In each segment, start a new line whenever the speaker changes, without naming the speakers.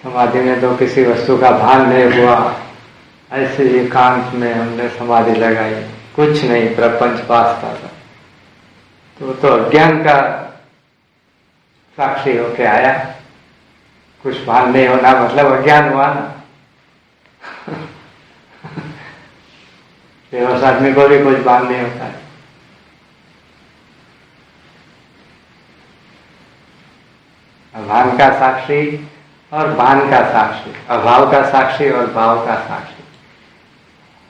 समाधि में तो किसी वस्तु का भान नहीं हुआ, ऐसे एकांत में हमने समाधि लगाई, कुछ नहीं, प्रपंच वासता था। तो अज्ञान का साक्षी होके आया। कुछ भान नहीं होना मतलब अज्ञान हुआ ना। बेहोश आदमी को भी कुछ भान नहीं होता है। भान का साक्षी और भान का साक्षी, अभाव का साक्षी और भाव का साक्षी,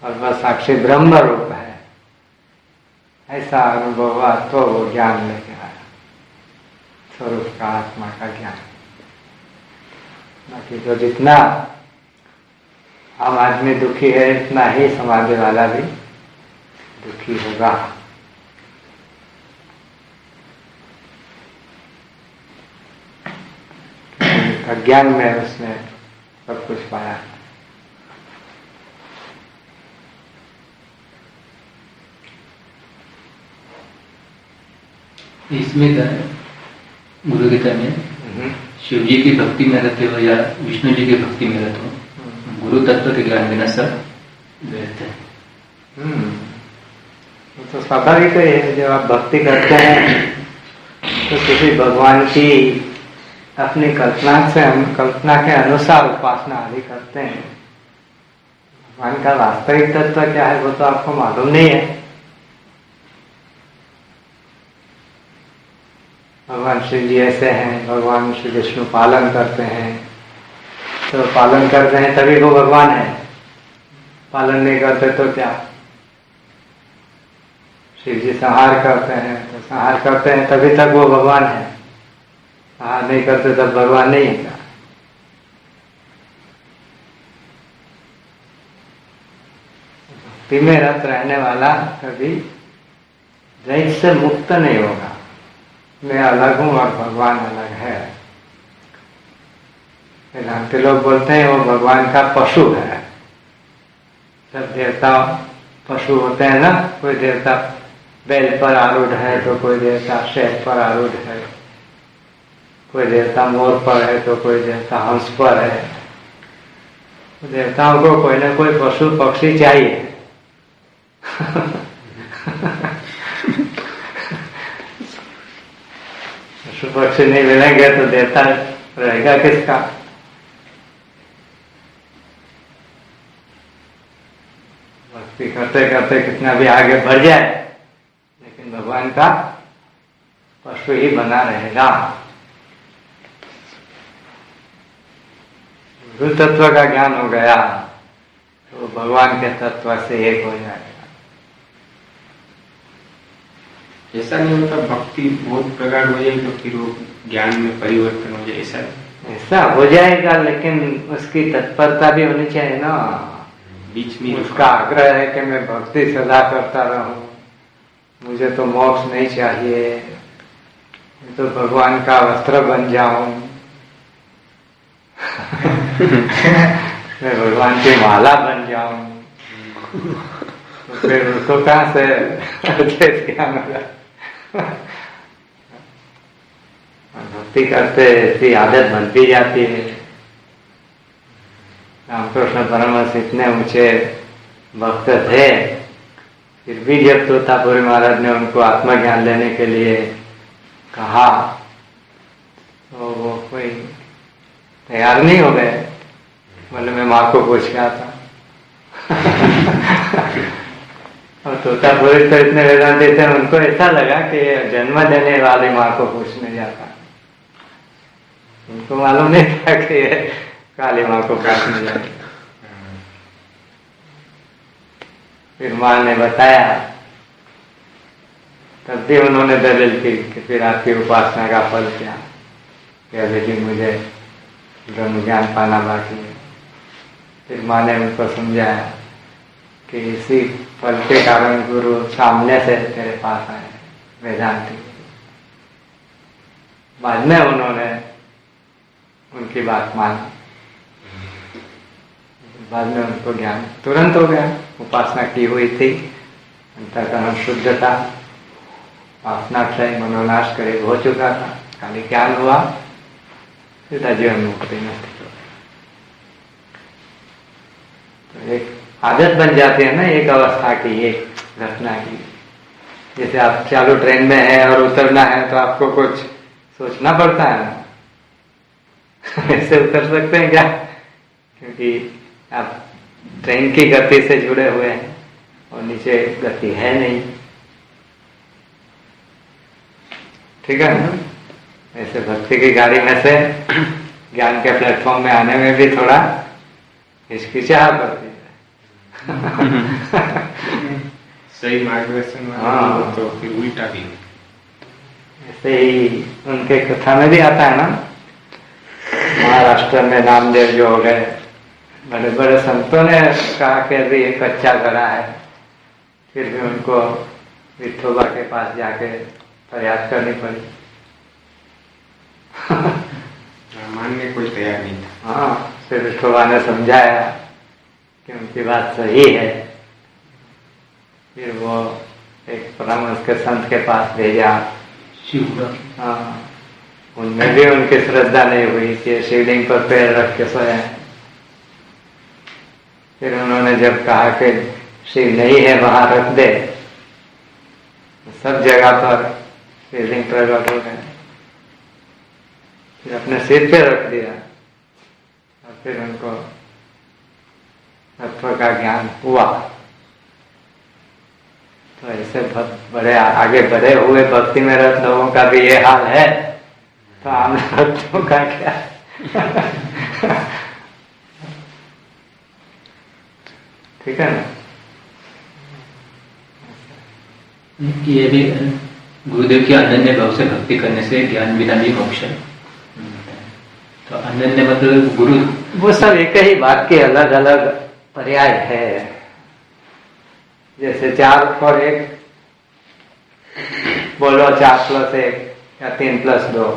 और वह साक्षी ब्रह्म रूप है। ऐसा अनुभव हुआ तो वो ज्ञान लेके आया, स्वरूप का, आत्मा का ज्ञान। बाकी तो जितना आम आदमी दुखी है, इतना ही समाधि वाला भी दुखी होगा। अज्ञान में उसने सब कुछ पाया।
इसमें गुरु गीता में शिव जी की भक्ति में रहते हो या विष्णु जी की भक्ति में रहते हो, गुरु तत्व के ज्ञान बिना सब व्यर्थ है।
तो स्वाभाविक है, जब आप भक्ति करते हैं तो किसी भगवान की अपनी कल्पना के अनुसार उपासना आदि करते हैं। भगवान का वास्तविक तत्व क्या है वो तो आपको मालूम नहीं है। भगवान शिव जी ऐसे हैं, भगवान श्री विष्णु पालन करते हैं, तो पालन करते हैं तभी वो भगवान है। पालन नहीं करते तो क्या? शिव जी संहार करते हैं, तो संहार करते हैं तभी तक वो भगवान है। संहार नहीं करते तब भगवान नहीं है क्या? भक्ति में रत रहने वाला कभी द्वैत से मुक्त नहीं होगा। मैं अलग हूं और भगवान अलग है। वेदांती लोग बोलते हैं वो भगवान का पशु है। सब देवता पशु होते हैं ना, कोई देवता बैल पर आरूढ़ है तो कोई देवता शेर पर आरूढ़ है, कोई देवता मोर पर है तो कोई देवता हंस पर है। तो देवताओं को कोई ना कोई पशु पक्षी चाहिए। पशु पक्षी नहीं मिलेंगे तो देवता रहेगा किसका? भक्ति करते करते कितना भी आगे बढ़ जाए लेकिन भगवान का पशु ही बना रहेगा। गुरु तत्व का ज्ञान हो गया तो भगवान के तत्व से एक हो जाएगा।
ऐसा नहीं होता भक्ति बहुत प्रकार हो जाए तो फिर वो ज्ञान में परिवर्तन हो जाए? ऐसा
हो जाएगा, लेकिन उसकी तत्परता भी होनी चाहिए ना।
बीच में
उसका आग्रह है कि मैं भक्ति सदा करता रहूं, मुझे तो मोक्ष नहीं चाहिए, मैं तो भगवान का वस्त्र बन जाऊं, मैं भगवान की माला बन जाऊं, तो फिर उसको कहां से ज्ञान होगा? भक्ति करते ऐसी आदत बनती जाती है। रामकृष्ण परमहंस इतने ऊंचे भक्त थे, फिर भी जब तोतापुरी महाराज ने उनको आत्मज्ञान लेने के लिए कहा तो वो कोई तैयार नहीं हो गए। बोले मैं माँ को पूछ गया था। और तोतापुरी तो इतने वेदांती थे, उनको ऐसा लगा कि जन्म देने वाली माँ को पूछने जाता। उनको मालूम नहीं था कि काली माँ को पूछने जाए। फिर माँ ने बताया, तब भी उन्होंने दलील की कि फिर आपकी उपासना का फल क्या? लेकिन मुझे ब्रह्म ज्ञान पाना बाकी है। फिर माँ ने उनको समझाया कि इसी फल के कारण गुरु सामने से तेरे पास आए वेदांती। बाद में उन्होंने उनकी बात मानी, बाद में उनको ज्ञान तुरंत हो गया। उपासना की हुई थी, अंतःकरण शुद्ध था, वासनाक्षय मनोनाश करे हो चुका था, खाली ज्ञान हुआ, सीधा जीवन मुक्ति में स्थित हो गया। तो एक आदत बन जाती है ना एक अवस्था की, एक घटना की। जैसे आप चालू ट्रेन में है और उतरना है तो आपको कुछ सोचना पड़ता है ना, ऐसे उतर सकते हैं क्या? क्योंकि आप ट्रेन की गति से जुड़े हुए हैं और नीचे गति है नहीं, ठीक है ना? ऐसे भक्ति की गाड़ी में से ज्ञान के प्लेटफॉर्म में आने में भी थोड़ा हिचकिचाहट पड़ती है।
सही मार्गदर्शन
हाँ,
तो फिर उल्टा भी।
ऐसे ही उनके कथा में भी आता है ना, महाराष्ट्र में नामदेव जो हो गए, बड़े बड़े संतों ने कहा कि अभी एक कच्चा गड़ा है, फिर भी उनको विठोबा के पास जाके फरियाद करनी पड़ी।
मानने कोई तैयार नहीं था।
हाँ, फिर विठोबा ने समझाया कि उनकी बात सही है। फिर वो एक परमहंस के संत के पास भेजा। हाँ, उनमें भी उनकी श्रद्धा नहीं हुई कि शिवलिंग पर पैर रख के सोए। फिर उन्होंने जब कहा कि शिव नहीं है वहां रख दे, सब जगह पर शिवलिंग प्रकट हो गए। फिर अपने सिर पे रख दिया और फिर उनको तत्व का ज्ञान हुआ। तो ऐसे बड़े आगे बढ़े हुए भक्ति में रत लोगों का भी ये हाल है, तो आम भक्तों का क्या? ठीक है ना?
ये भी गुरुदेव की अनन्य भाव से भक्ति करने से ज्ञान बिना भी मोक्ष है। तो अनन्य मतलब गुरु,
वो सब एक ही बात के अलग अलग पर्याय है। जैसे 4 और 1 बोलो, 4 + 1 या 3 + 2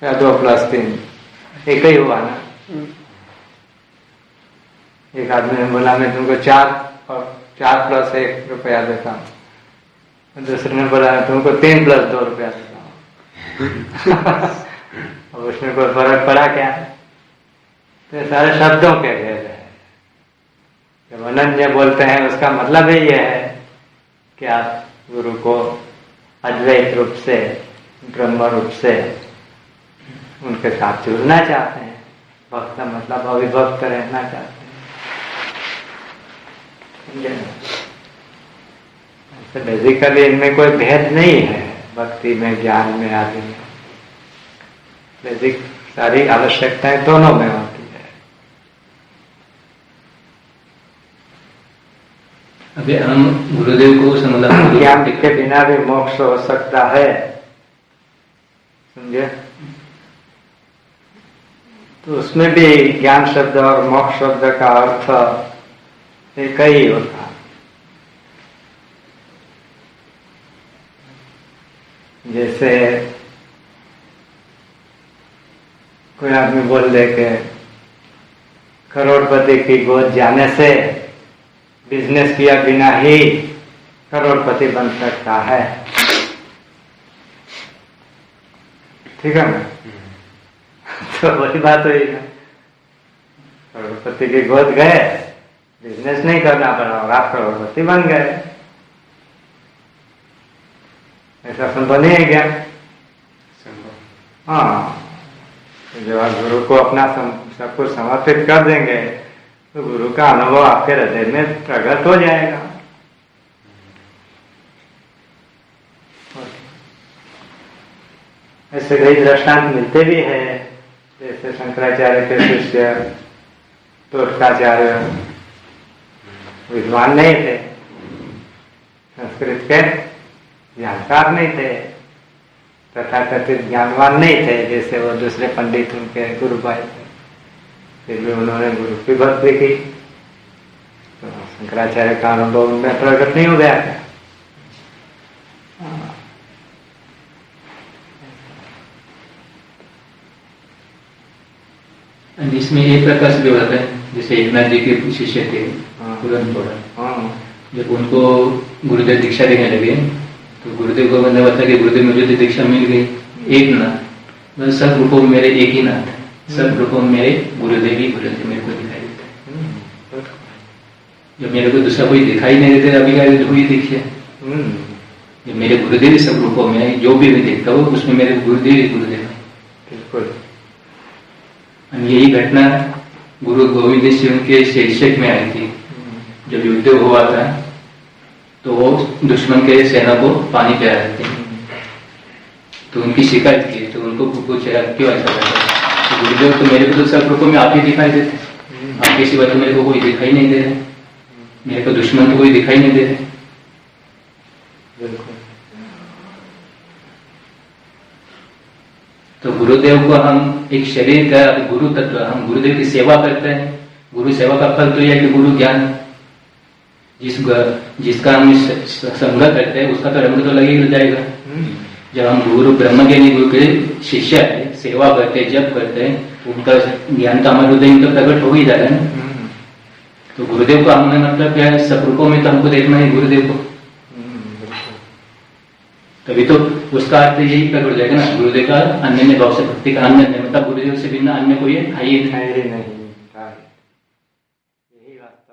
या 2 + 3 एक ही हुआ ना। एक आदमी ने बोला मैं तुमको 4 + 1 रुपया देता हूँ, दूसरे ने बोला तुमको 3 + 2 रुपया देता हूँ। और उसमें कोई फर्क पड़ा क्या? तो सारे शब्दों के भेद है। जब अनन्य बोलते हैं उसका मतलब ही यह है कि आप गुरु को अद्वैत रूप से, ब्रह्म रूप से उनके साथ जुड़ना चाहते हैं। भक्त मतलब अविभक्त रहना चाहते हैं। तो बेसिकली इनमें कोई भेद नहीं है, भक्ति में, ज्ञान में, आदि में। बेसिक सारी आवश्यकताएं दोनों में होती है।
अभी हम गुरुदेव को समझा,
ज्ञान के बिना भी मोक्ष हो सकता है, समझे? तो उसमें भी ज्ञान शब्द और मोक्ष शब्द का अर्थ एक ही होता है। जैसे कोई आदमी बोल दे के करोड़पति की गोद जाने से बिजनेस किया बिना ही करोड़पति बन सकता है, ठीक है ना? तो वही बात हुई ना, करोड़पति की गोद गए, बिजनेस नहीं करना पड़ा और आप करोड़पति बन गए। ऐसा संभव नहीं है क्या? हाँ, जब आप गुरु को अपना सब कुछ समर्पित कर देंगे तो गुरु का अनुभव आपके हृदय में प्रकट हो जाएगा। ऐसे कई दृष्टांत मिलते भी हैं। जैसे शंकराचार्य के शिष्य तोटकाचार्य विद्वान नहीं थे, संस्कृत के जानकार नहीं थे, तथाकथित ज्ञानवान नहीं थे जैसे वो दूसरे पंडित उनके गुरु भाई थे। फिर भी उन्होंने गुरु की भक्ति की, तो शंकराचार्य का अनुभव उनमें प्रकट नहीं हो गया था।
इसमें एक प्रकार से भी होता है, जैसे एकनाथ जी के शिष्य थे जब उनको गुरुदेव दीक्षा देने लगे तो गुरुदेव को मतलब होता है कि गुरुदेव मुझे तो दीक्षा मिल गई, एक नाथ, सब रूपों में मेरे एक ही नाथ है, सब रूपों में मेरे गुरुदेव ही गुरुदेव मेरे को दिखाई देते हैं। जब मेरे को दूसरा कोई दिखाई नहीं देते अभी क्या जो ही देखिए जब मेरे गुरुदेव सब रूपों में जो भी मैं देखता हूँ उसमें मेरे गुरुदेव ही गुरुदेव है।
बिल्कुल।
यही घटना गुरु गोविंद सिंह के शीर्षक में आई थी। जब युद्ध हुआ था तो वो दुश्मन के सेना को पानी पिला रहे थे, तो उनकी शिकायत की तो उनको पूछा क्यों ऐसा करता है, तो गुरुदेव तो मेरे को तो सब रूपों में आप ही दिखाई देते, आपके सिवा तो मेरे को कोई दिखाई नहीं दे रहा, मेरे को दुश्मन तो कोई दिखाई नहीं दे रहे।
बिल्कुल।
तो गुरुदेव को हम एक शरीर का गुरु तत्व, हम गुरुदेव की सेवा करते हैं। गुरु सेवा का फल तो यह है कि गुरु ज्ञान, जिसका हम संग करते हैं उसका तो रंग तो लगे ही जाएगा। जब हम गुरु ब्रह्मज्ञानी गुरु के शिष्य है, सेवा करते हैं, जप करते हैं, उनका ज्ञान तो हमारे हृदय में तो प्रकट हो ही जाएगा ना। तो गुरुदेव को हमने मतलब क्या है, सब रूपों में तो हमको देखना है गुरुदेव को, तभी तो उसका अर्थ यही प्रकट हो जाएगा ना। गुरुदेव का अन्य भाव से भक्ति का अन्य मतलब गुरुदेव से बिना अन्य कोई है ही नहीं।
यही बात।